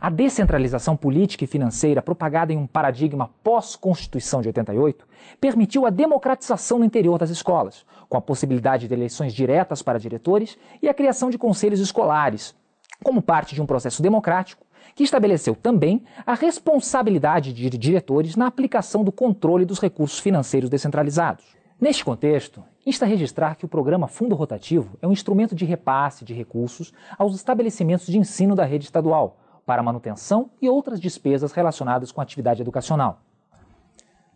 A descentralização política e financeira propagada em um paradigma pós-Constituição de 88 permitiu a democratização no interior das escolas, com a possibilidade de eleições diretas para diretores e a criação de conselhos escolares, como parte de um processo democrático que estabeleceu também a responsabilidade de diretores na aplicação do controle dos recursos financeiros descentralizados. Neste contexto, insta a registrar que o programa Fundo Rotativo é um instrumento de repasse de recursos aos estabelecimentos de ensino da rede estadual, para manutenção e outras despesas relacionadas com a atividade educacional.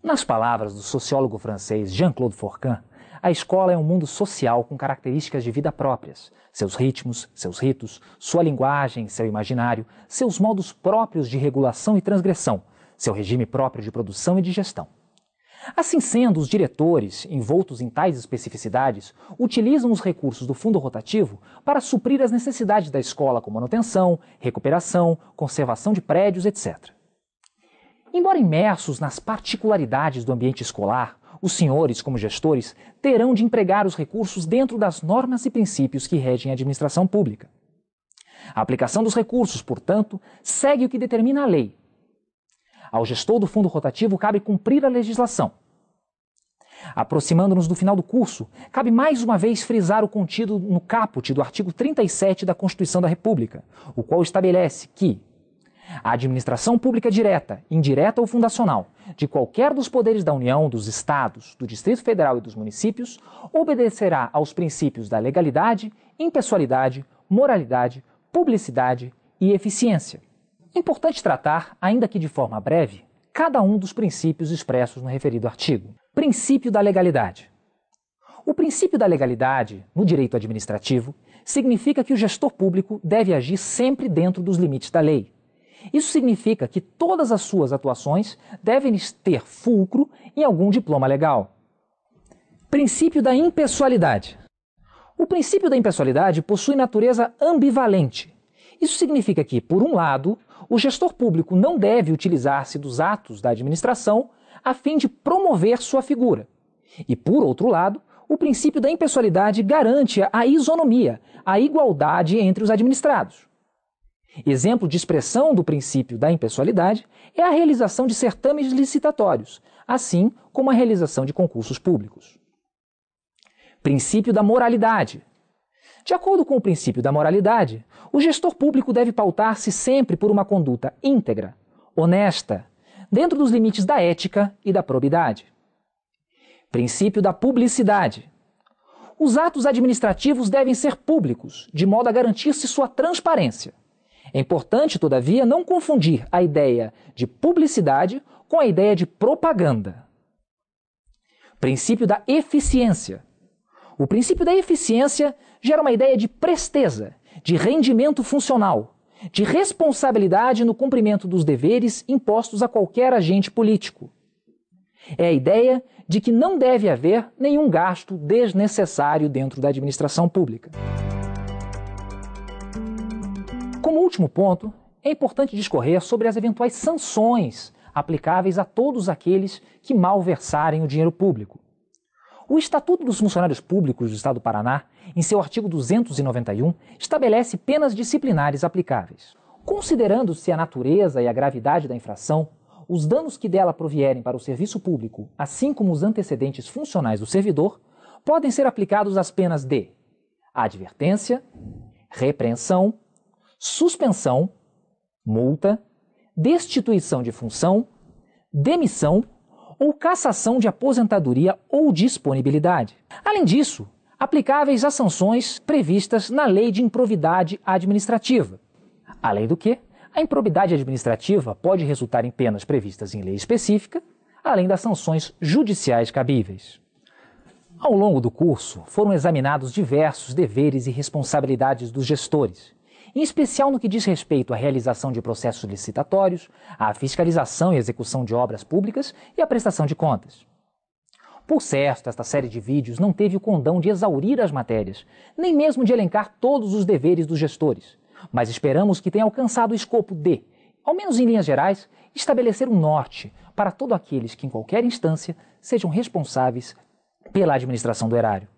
Nas palavras do sociólogo francês Jean-Claude Fourquin, a escola é um mundo social com características de vida próprias, seus ritmos, seus ritos, sua linguagem, seu imaginário, seus modos próprios de regulação e transgressão, seu regime próprio de produção e de gestão. Assim sendo, os diretores, envoltos em tais especificidades, utilizam os recursos do fundo rotativo para suprir as necessidades da escola com manutenção, recuperação, conservação de prédios, etc. Embora imersos nas particularidades do ambiente escolar, os senhores, como gestores, terão de empregar os recursos dentro das normas e princípios que regem a administração pública. A aplicação dos recursos, portanto, segue o que determina a lei. Ao gestor do fundo rotativo cabe cumprir a legislação. Aproximando-nos do final do curso, cabe mais uma vez frisar o contido no caput do artigo 37 da Constituição da República, o qual estabelece que a administração pública direta, indireta ou fundacional, de qualquer dos poderes da União, dos Estados, do Distrito Federal e dos municípios, obedecerá aos princípios da legalidade, impessoalidade, moralidade, publicidade e eficiência. Importante tratar, ainda que de forma breve, cada um dos princípios expressos no referido artigo. Princípio da legalidade. O princípio da legalidade, no direito administrativo, significa que o gestor público deve agir sempre dentro dos limites da lei. Isso significa que todas as suas atuações devem ter fulcro em algum diploma legal. Princípio da impessoalidade. O princípio da impessoalidade possui natureza ambivalente. Isso significa que, por um lado, o gestor público não deve utilizar-se dos atos da administração a fim de promover sua figura. E, por outro lado, o princípio da impessoalidade garante a isonomia, a igualdade entre os administrados. Exemplo de expressão do princípio da impessoalidade é a realização de certames licitatórios, assim como a realização de concursos públicos. Princípio da moralidade. De acordo com o princípio da moralidade, o gestor público deve pautar-se sempre por uma conduta íntegra, honesta, dentro dos limites da ética e da probidade. Princípio da publicidade. Os atos administrativos devem ser públicos, de modo a garantir-se sua transparência. É importante, todavia, não confundir a ideia de publicidade com a ideia de propaganda. Princípio da eficiência. O princípio da eficiência gera uma ideia de presteza, de rendimento funcional, de responsabilidade no cumprimento dos deveres impostos a qualquer agente político. É a ideia de que não deve haver nenhum gasto desnecessário dentro da administração pública. Como último ponto, é importante discorrer sobre as eventuais sanções aplicáveis a todos aqueles que malversarem o dinheiro público. O Estatuto dos Funcionários Públicos do Estado do Paraná, em seu artigo 291, estabelece penas disciplinares aplicáveis. Considerando-se a natureza e a gravidade da infração, os danos que dela provierem para o serviço público, assim como os antecedentes funcionais do servidor, podem ser aplicados as penas de advertência, repreensão, suspensão, multa, destituição de função, demissão ou cassação de aposentadoria ou disponibilidade. Além disso, aplicáveis as sanções previstas na Lei de Improbidade Administrativa. Além do que, a improbidade administrativa pode resultar em penas previstas em lei específica, além das sanções judiciais cabíveis. Ao longo do curso, foram examinados diversos deveres e responsabilidades dos gestores, em especial no que diz respeito à realização de processos licitatórios, à fiscalização e execução de obras públicas e à prestação de contas. Por certo, esta série de vídeos não teve o condão de exaurir as matérias, nem mesmo de elencar todos os deveres dos gestores, mas esperamos que tenha alcançado o escopo de, ao menos em linhas gerais, estabelecer um norte para todos aqueles que, em qualquer instância, sejam responsáveis pela administração do erário.